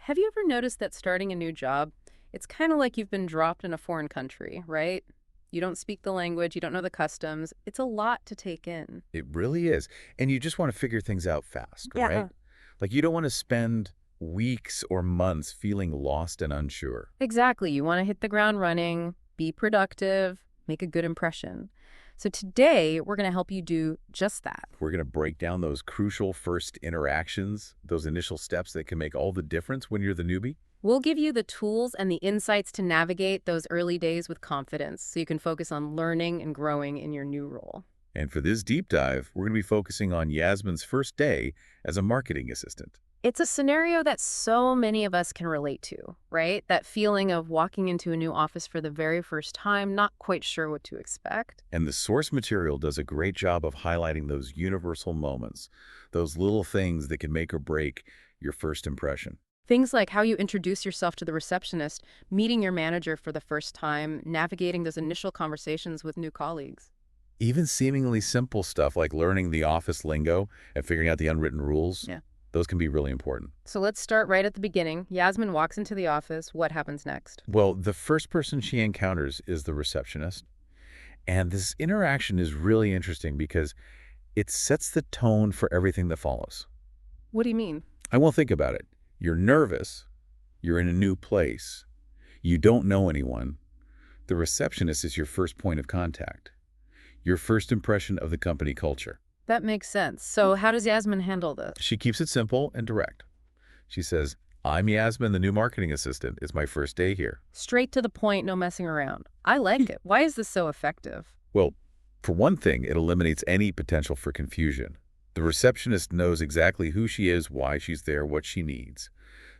Have you ever noticed that starting a new job, it's kind of like you've been dropped in a foreign country, right? You don't speak the language, you don't know the customs. It's a lot to take in. It really is. And you just want to figure things out fast, right? Yeah. Like you don't want to spend weeks or months feeling lost and unsure. Exactly. You want to hit the ground running, be productive, make a good impression. So today, we're going to help you do just that. We're going to break down those crucial first interactions, those initial steps that can make all the difference when you're the newbie. We'll give you the tools and the insights to navigate those early days with confidence so you can focus on learning and growing in your new role. And for this deep dive, we're going to be focusing on Yasmin's first day as a marketing assistant. It's a scenario that so many of us can relate to, right? That feeling of walking into a new office for the very first time, not quite sure what to expect. And the source material does a great job of highlighting those universal moments, those little things that can make or break your first impression. Things like how you introduce yourself to the receptionist, meeting your manager for the first time, navigating those initial conversations with new colleagues. Even seemingly simple stuff like learning the office lingo and figuring out the unwritten rules, Yeah. those can be really important. So let's start right at the beginning. Yasmin walks into the office. What happens next? Well, the first person she encounters is the receptionist. And this interaction is really interesting because it sets the tone for everything that follows. What do you mean? I won't think about it. You're nervous. You're in a new place. You don't know anyone. The receptionist is your first point of contact, your first impression of the company culture. That makes sense. So how does Yasmin handle this? She keeps it simple and direct. She says, "I'm Yasmin, the new marketing assistant. It's my first day here." Straight to the point, no messing around. I like it. Why is this so effective? Well, for one thing, it eliminates any potential for confusion. The receptionist knows exactly who she is, why she's there, what she needs.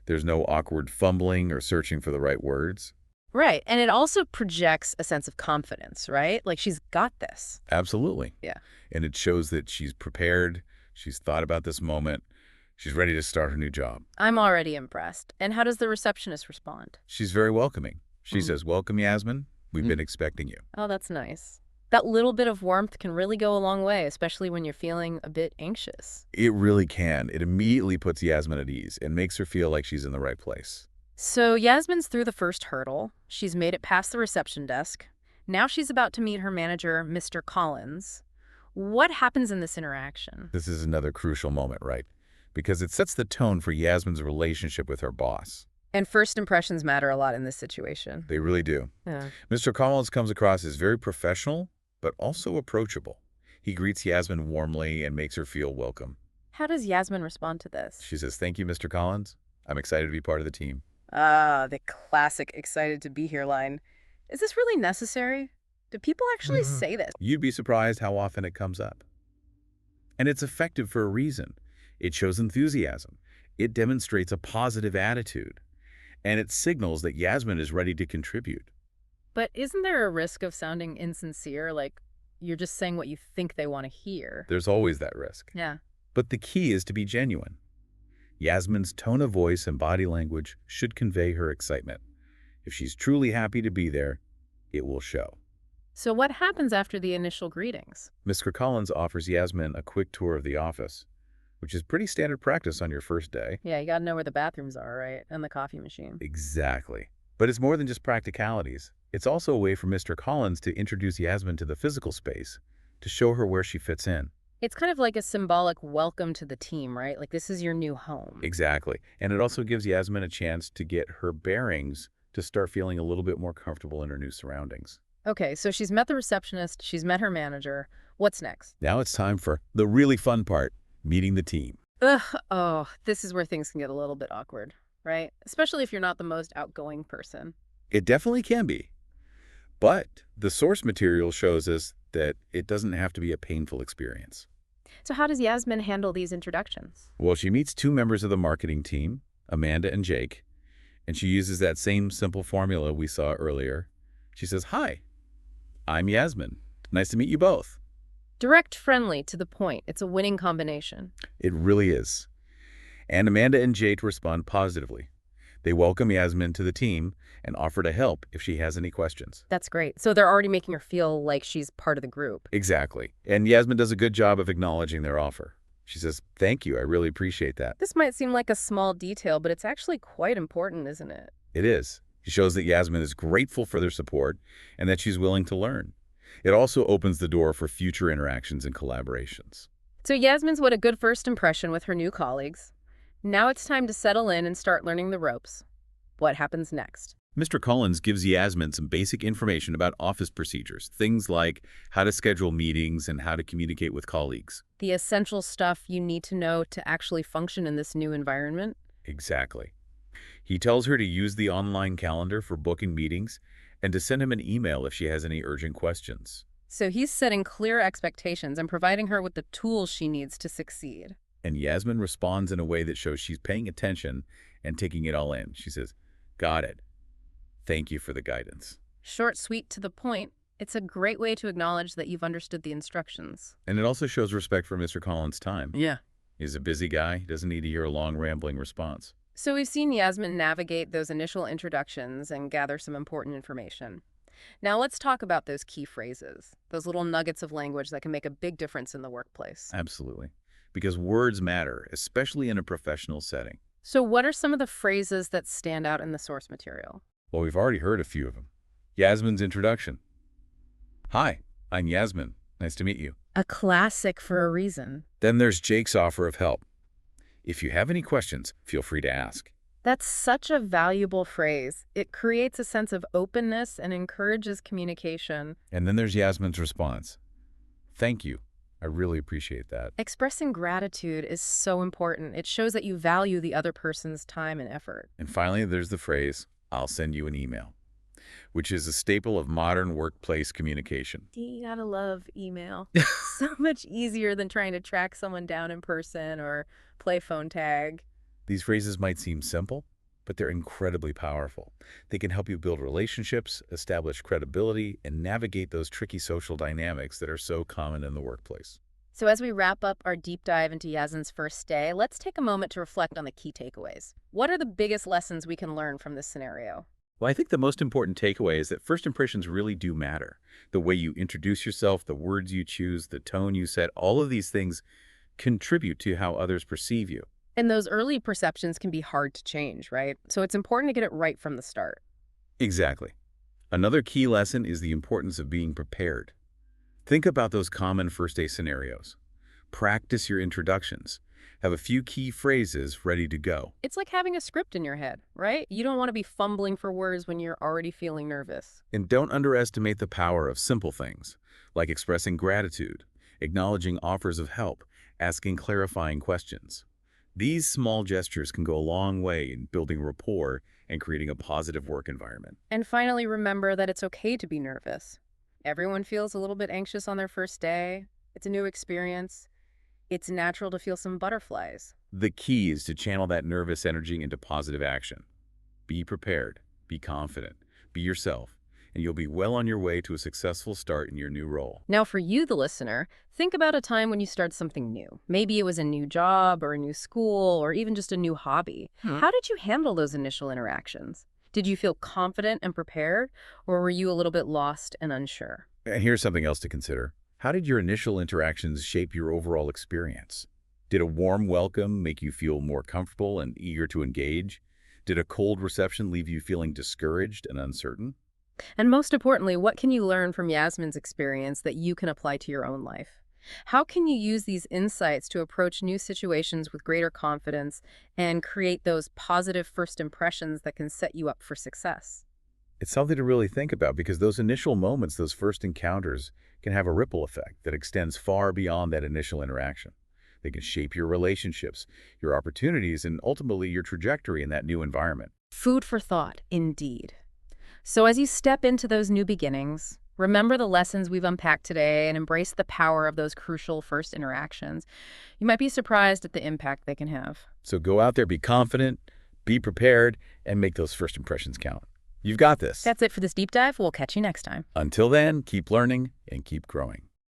There's no awkward fumbling or searching for the right words. Right. And it also projects a sense of confidence, right? Like she's got this. Absolutely. Yeah. And it shows that she's prepared, she's thought about this moment, she's ready to start her new job. I'm already impressed. And how does the receptionist respond? She's very welcoming. She Mhm. says, "Welcome, Yasmin. We've been expecting you." Oh, that's nice. That little bit of warmth can really go a long way, especially when you're feeling a bit anxious. It really can. It immediately puts Yasmin at ease and makes her feel like she's in the right place. So Yasmin's through the first hurdle. She's made it past the reception desk. Now she's about to meet her manager, Mr. Collins. What happens in this interaction? This is another crucial moment, right? Because it sets the tone for Yasmin's relationship with her boss. And first impressions matter a lot in this situation. They really do. Yeah. Mr. Collins comes across as very professional, but also approachable. He greets Yasmin warmly and makes her feel welcome. How does Yasmin respond to this? She says, "Thank you, Mr. Collins. I'm excited to be part of the team." Ah, the classic excited to be here line. Is this really necessary? Do people actually say this? You'd be surprised how often it comes up. And it's effective for a reason. It shows enthusiasm. It demonstrates a positive attitude. And it signals that Yasmin is ready to contribute. But isn't there a risk of sounding insincere, like you're just saying what you think they want to hear? There's always that risk. Yeah. But the key is to be genuine. Yasmin's tone of voice and body language should convey her excitement. If she's truly happy to be there, it will show. So what happens after the initial greetings? Mr. Collins offers Yasmin a quick tour of the office, which is pretty standard practice on your first day. Yeah, you got to know where the bathrooms are, right? And the coffee machine. Exactly. But it's more than just practicalities. It's also a way for Mr. Collins to introduce Yasmin to the physical space, to show her where she fits in. It's kind of like a symbolic welcome to the team, right? Like this is your new home. Exactly. And it also gives Yasmin a chance to get her bearings to start feeling a little bit more comfortable in her new surroundings. Okay, so she's met the receptionist, she's met her manager. What's next? Now it's time for the really fun part, meeting the team. Ugh, oh, this is where things can get a little bit awkward, right? Especially if you're not the most outgoing person. It definitely can be. But the source material shows us that it doesn't have to be a painful experience. So how does Yasmin handle these introductions? Well, she meets two members of the marketing team, Amanda and Jake, and she uses that same simple formula we saw earlier. She says, "Hi, I'm Yasmin. Nice to meet you both." Direct, friendly, to the point. It's a winning combination. It really is. And Amanda and Jake respond positively. They welcome Yasmin to the team and offer to help if she has any questions. That's great. So they're already making her feel like she's part of the group. Exactly. And Yasmin does a good job of acknowledging their offer. She says, "Thank you, I really appreciate that." This might seem like a small detail, but it's actually quite important, isn't it? It is. It shows that Yasmin is grateful for their support and that she's willing to learn. It also opens the door for future interactions and collaborations. So Yasmin's what a good first impression with her new colleagues. Now it's time to settle in and start learning the ropes. What happens next? Mr. Collins gives Yasmin some basic information about office procedures, things like how to schedule meetings and how to communicate with colleagues. The essential stuff you need to know to actually function in this new environment? Exactly. He tells her to use the online calendar for booking meetings and to send him an email if she has any urgent questions. So he's setting clear expectations and providing her with the tools she needs to succeed. And Yasmin responds in a way that shows she's paying attention and taking it all in. She says, "Got it. Thank you for the guidance." Short, sweet, to the point. It's a great way to acknowledge that you've understood the instructions. And it also shows respect for Mr. Collins' time. Yeah. He's a busy guy. He doesn't need to hear a long, rambling response. So we've seen Yasmin navigate those initial introductions and gather some important information. Now let's talk about those key phrases, those little nuggets of language that can make a big difference in the workplace. Absolutely. Because words matter, especially in a professional setting. So what are some of the phrases that stand out in the source material? Well, we've already heard a few of them. Yasmin's introduction. "Hi, I'm Yasmin. Nice to meet you." A classic for a reason. Then there's Jake's offer of help. "If you have any questions, feel free to ask." That's such a valuable phrase. It creates a sense of openness and encourages communication. And then there's Yasmin's response. "Thank you. I really appreciate that." Expressing gratitude is so important. It shows that you value the other person's time and effort. And finally, there's the phrase, "I'll send you an email," which is a staple of modern workplace communication. You gotta love email. So much easier than trying to track someone down in person or play phone tag. These phrases might seem simple, but they're incredibly powerful. They can help you build relationships, establish credibility, and navigate those tricky social dynamics that are so common in the workplace. So as we wrap up our deep dive into Yasmin's first day, let's take a moment to reflect on the key takeaways. What are the biggest lessons we can learn from this scenario? Well, I think the most important takeaway is that first impressions really do matter. The way you introduce yourself, the words you choose, the tone you set, all of these things contribute to how others perceive you. And those early perceptions can be hard to change, right? So it's important to get it right from the start. Exactly. Another key lesson is the importance of being prepared. Think about those common first-day scenarios. Practice your introductions. Have a few key phrases ready to go. It's like having a script in your head, right? You don't want to be fumbling for words when you're already feeling nervous. And don't underestimate the power of simple things, like expressing gratitude, acknowledging offers of help, asking clarifying questions. These small gestures can go a long way in building rapport and creating a positive work environment. And finally, remember that it's okay to be nervous. Everyone feels a little bit anxious on their first day. It's a new experience. It's natural to feel some butterflies. The key is to channel that nervous energy into positive action. Be prepared, be confident, be yourself, and you'll be well on your way to a successful start in your new role. Now, for you, the listener, think about a time when you started something new. Maybe it was a new job or a new school or even just a new hobby. How did you handle those initial interactions? Did you feel confident and prepared, or were you a little bit lost and unsure? And here's something else to consider. How did your initial interactions shape your overall experience? Did a warm welcome make you feel more comfortable and eager to engage? Did a cold reception leave you feeling discouraged and uncertain? And most importantly, what can you learn from Yasmin's experience that you can apply to your own life? How can you use these insights to approach new situations with greater confidence and create those positive first impressions that can set you up for success? It's something to really think about because those initial moments, those first encounters, can have a ripple effect that extends far beyond that initial interaction. They can shape your relationships, your opportunities, and ultimately your trajectory in that new environment. Food for thought, indeed. So as you step into those new beginnings, remember the lessons we've unpacked today and embrace the power of those crucial first interactions. You might be surprised at the impact they can have. So go out there, be confident, be prepared, and make those first impressions count. You've got this. That's it for this deep dive. We'll catch you next time. Until then, keep learning and keep growing.